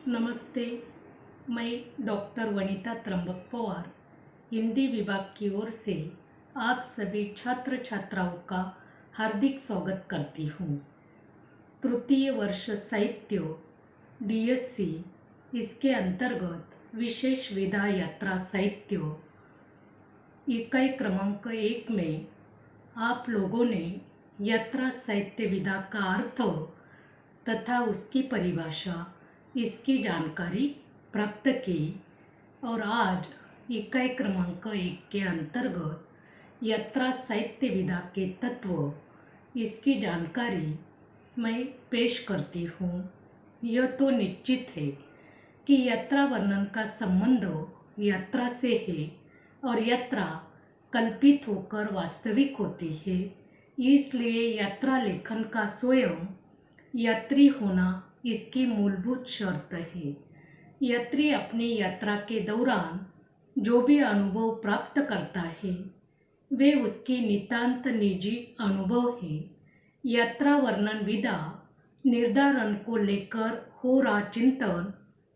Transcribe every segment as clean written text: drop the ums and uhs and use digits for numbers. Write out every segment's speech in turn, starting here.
नमस्ते। मैं डॉक्टर वनीता त्र्यंबक पवार हिंदी विभाग की ओर से आप सभी छात्र छात्राओं का हार्दिक स्वागत करती हूँ। तृतीय वर्ष साहित्य डीएससी इसके अंतर्गत विशेष विधा यात्रा साहित्य इकाई क्रमांक 1 में आप लोगों ने यात्रा साहित्य विधा का अर्थ तथा उसकी परिभाषा इसकी जानकारी प्राप्त की और आज इकाई क्रमांक 1 के अंतर्गत यात्रा साहित्य विधा के तत्व इसकी जानकारी मैं पेश करती हूँ। यह तो निश्चित है कि यात्रा वर्णन का संबंध यात्रा से है और यात्रा कल्पित होकर वास्तविक होती है। इसलिए यात्रा लेखन का स्वयं यात्री होना इसकी मूलभूत शर्त है। यात्री अपनी यात्रा के दौरान जो भी अनुभव प्राप्त करता है वे उसकी नितांत निजी अनुभव है। यात्रा वर्णन विधा निर्धारण को लेकर हो रहा चिंतन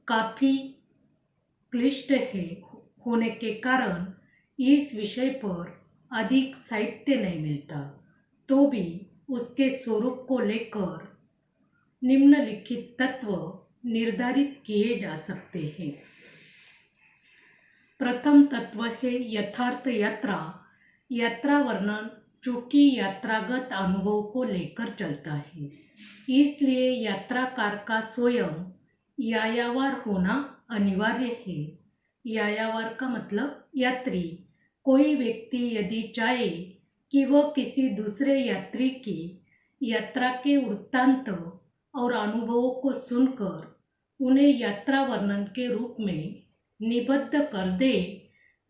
काफ़ी क्लिष्ट है होने के कारण इस विषय पर अधिक साहित्य नहीं मिलता। तो भी उसके स्वरूप को लेकर निम्नलिखित तत्व निर्धारित किए जा सकते हैं। प्रथम तत्व है यथार्थ यात्रा। यात्रा वर्णन चूंकि यात्रागत अनुभव को लेकर चलता है, इसलिए यात्राकार का स्वयं यायावर होना अनिवार्य है। यायावर का मतलब यात्री। कोई व्यक्ति यदि चाहे कि वह किसी दूसरे यात्री की यात्रा के वृत्तांत और अनुभवों को सुनकर उन्हें यात्रा वर्णन के रूप में निबद्ध कर दे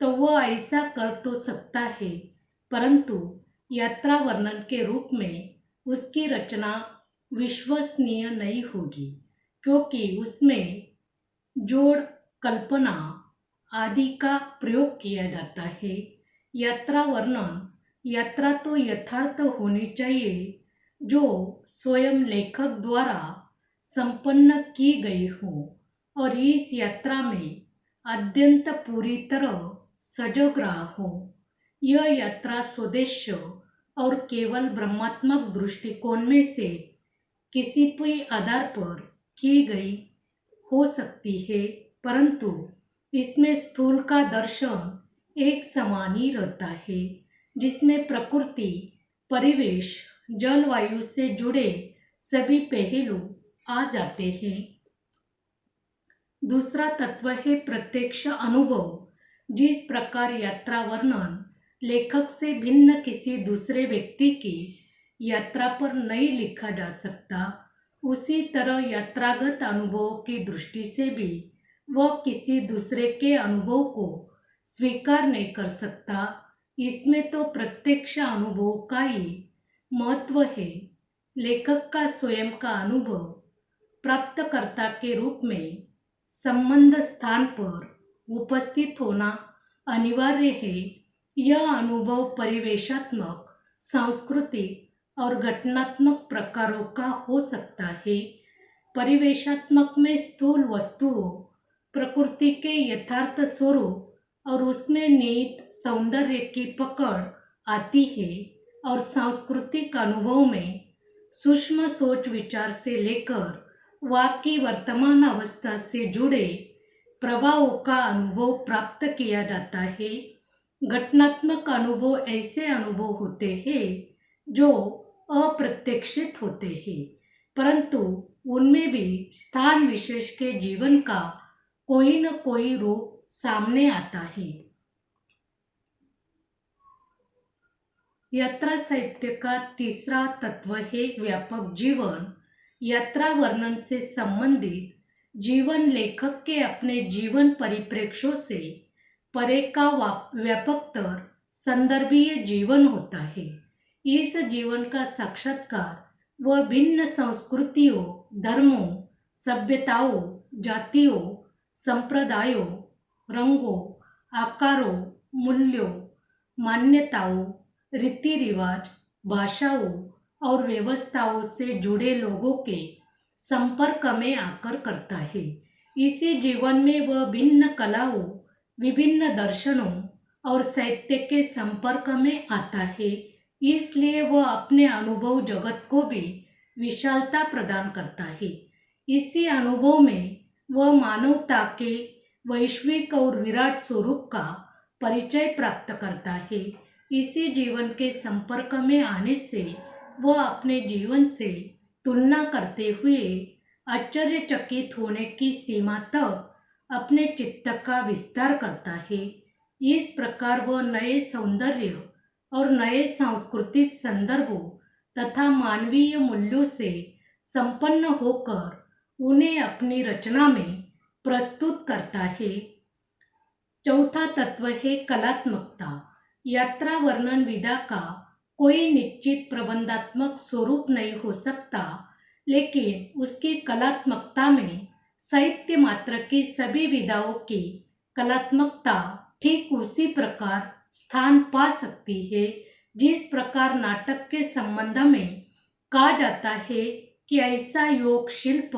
तो वह ऐसा कर तो सकता है, परंतु यात्रा वर्णन के रूप में उसकी रचना विश्वसनीय नहीं होगी, क्योंकि उसमें जोड़, कल्पना आदि का प्रयोग किया जाता है। यात्रा वर्णन यात्रा तो यथार्थ होनी चाहिए जो स्वयं लेखक द्वारा संपन्न की गई हो और इस यात्रा में अत्यंत पूरी तरह सजग रहा हो। यह यात्रा स्वदेश और केवल ब्रह्मात्मक दृष्टिकोण में से किसी भी आधार पर की गई हो सकती है, परंतु इसमें स्थूल का दर्शन एक समान ही रहता है, जिसमें प्रकृति, परिवेश, जलवायु से जुड़े सभी पहलू आ जाते हैं। दूसरा तत्व है प्रत्यक्ष अनुभव। जिस प्रकार यात्रा वर्णन लेखक से भिन्न किसी दूसरे व्यक्ति की यात्रा पर नहीं लिखा जा सकता, उसी तरह यात्रागत अनुभवों की दृष्टि से भी वह किसी दूसरे के अनुभव को स्वीकार नहीं कर सकता। इसमें तो प्रत्यक्ष अनुभव का ही महत्व है। लेखक का स्वयं का अनुभव प्राप्तकर्ता के रूप में संबंध स्थान पर उपस्थित होना अनिवार्य है। यह अनुभव परिवेशात्मक, सांस्कृतिक और घटनात्मक प्रकारों का हो सकता है। परिवेशात्मक में स्थूल वस्तुओं, प्रकृति के यथार्थ स्वरूप और उसमें निहित सौंदर्य की पकड़ आती है, और सांस्कृतिक अनुभव में सूक्ष्म सोच विचार से लेकर वाकई वर्तमान अवस्था से जुड़े प्रभावों का अनुभव प्राप्त किया जाता है। घटनात्मक अनुभव ऐसे अनुभव होते हैं जो अप्रत्याशित होते हैं, परंतु उनमें भी स्थान विशेष के जीवन का कोई न कोई रूप सामने आता है। यात्रा साहित्य का तीसरा तत्व है व्यापक जीवन। यात्रा वर्णन से संबंधित जीवन लेखक के अपने जीवन परिप्रेक्ष्यों से परे का व्यापकतर संदर्भीय जीवन होता है। इस जीवन का साक्षात्कार वह भिन्न संस्कृतियों, धर्मों, सभ्यताओं, जातियों, संप्रदायों, रंगों, आकारों, मूल्यों, मान्यताओं, रीति रिवाज, भाषाओं और व्यवस्थाओं से जुड़े लोगों के संपर्क में आकर करता है। इसी जीवन में वह भिन्न कलाओं, विभिन्न दर्शनों और साहित्य के संपर्क में आता है। इसलिए वह अपने अनुभव जगत को भी विशालता प्रदान करता है। इसी अनुभव में वह मानवता के वैश्विक और विराट स्वरूप का परिचय प्राप्त करता है। इसी जीवन के संपर्क में आने से वह अपने जीवन से तुलना करते हुए आश्चर्यचकित होने की सीमा तक अपने चित्त का विस्तार करता है। इस प्रकार वह नए सौंदर्य और नए सांस्कृतिक संदर्भों तथा मानवीय मूल्यों से संपन्न होकर उन्हें अपनी रचना में प्रस्तुत करता है। चौथा तत्व है कलात्मकता। यात्रा वर्णन विधा का कोई निश्चित प्रबंधात्मक स्वरूप नहीं हो सकता, लेकिन उसकी कलात्मकता में साहित्य मात्र की सभी विधाओं की कलात्मकता ठीक उसी प्रकार स्थान पा सकती है जिस प्रकार नाटक के संबंध में कहा जाता है कि ऐसा योग, शिल्प,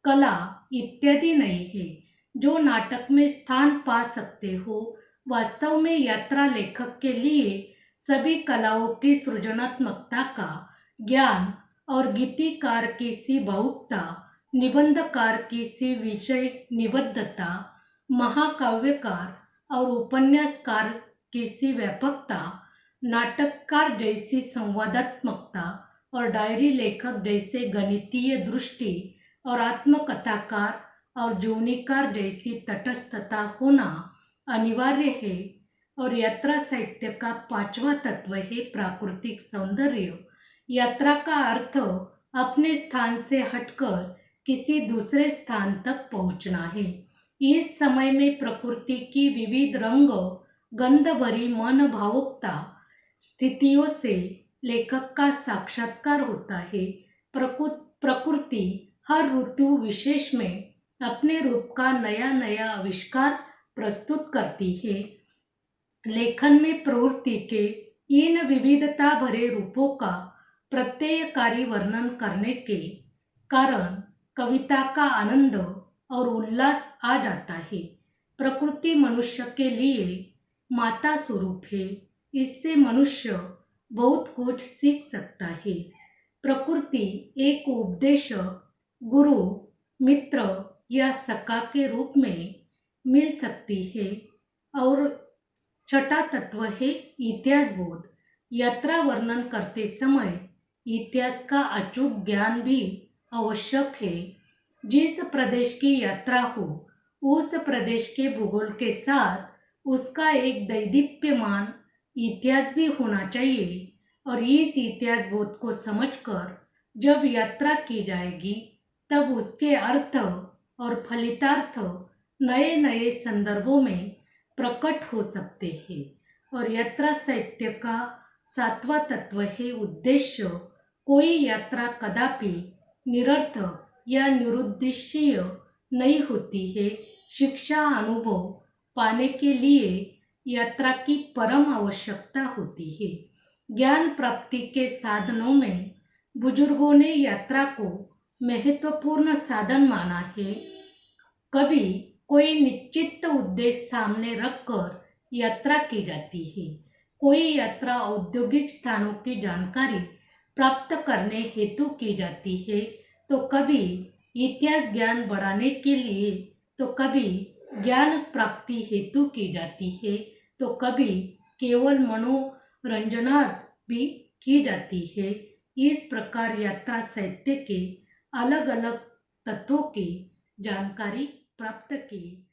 कला इत्यादि नहीं है जो नाटक में स्थान पा सकते हो। वास्तव में यात्रा लेखक के लिए सभी कलाओं की सृजनात्मकता का ज्ञान और गीतिकार की सी भावुकता, निबंधकार की सी विषय निबद्धता, महाकाव्यकार और उपन्यासकार की सी व्यापकता, नाटककार जैसी संवादात्मकता और डायरी लेखक जैसे गणितीय दृष्टि और आत्मकथाकार और जीवनीकार जैसी तटस्थता होना अनिवार्य है। और यात्रा साहित्य का पांचवा तत्व है प्राकृतिक सौंदर्य। यात्रा का अर्थ अपने स्थान से हटकर किसी दूसरे स्थान तक पहुंचना है। इस समय में प्रकृति की विविध रंग, गंध भरी मन भावुकता स्थितियों से लेखक का साक्षात्कार होता है। प्रकृति हर ऋतु विशेष में अपने रूप का नया नया आविष्कार प्रस्तुत करती है। लेखन में प्रवृत्ति के इन विविधता भरे रूपों का प्रत्ययकारी वर्णन करने के कारण कविता का आनंद और उल्लास आ जाता है। प्रकृति मनुष्य के लिए माता स्वरूप है। इससे मनुष्य बहुत कुछ सीख सकता है। प्रकृति एक उपदेशक, गुरु, मित्र या सखा के रूप में मिल सकती है। और छठा तत्व है इतिहास बोध। यात्रा वर्णन करते समय इतिहास का अचूक ज्ञान भी आवश्यक है। जिस प्रदेश की यात्रा हो, उस प्रदेश के भूगोल के साथ उसका एक दैदीप्यमान इतिहास भी होना चाहिए। और इस इतिहास बोध को समझकर जब यात्रा की जाएगी, तब उसके अर्थ और फलितार्थ नए नए संदर्भों में प्रकट हो सकते हैं। और यात्रा साहित्य का सातवां तत्व है उद्देश्य। कोई यात्रा कदापि निरर्थक या निरुद्देश्य नहीं होती है। शिक्षा, अनुभव पाने के लिए यात्रा की परम आवश्यकता होती है। ज्ञान प्राप्ति के साधनों में बुजुर्गों ने यात्रा को महत्वपूर्ण साधन माना है। कभी कोई निश्चित उद्देश्य सामने रखकर यात्रा की जाती है। कोई यात्रा औद्योगिक स्थानों की जानकारी प्राप्त करने हेतु की जाती है, तो कभी इतिहास ज्ञान बढ़ाने के लिए, तो कभी ज्ञान प्राप्ति हेतु की जाती है, तो कभी केवल मनोरंजनार्थ भी की जाती है। इस प्रकार यात्रा साहित्य के अलग अलग तत्वों की जानकारी प्राप्त की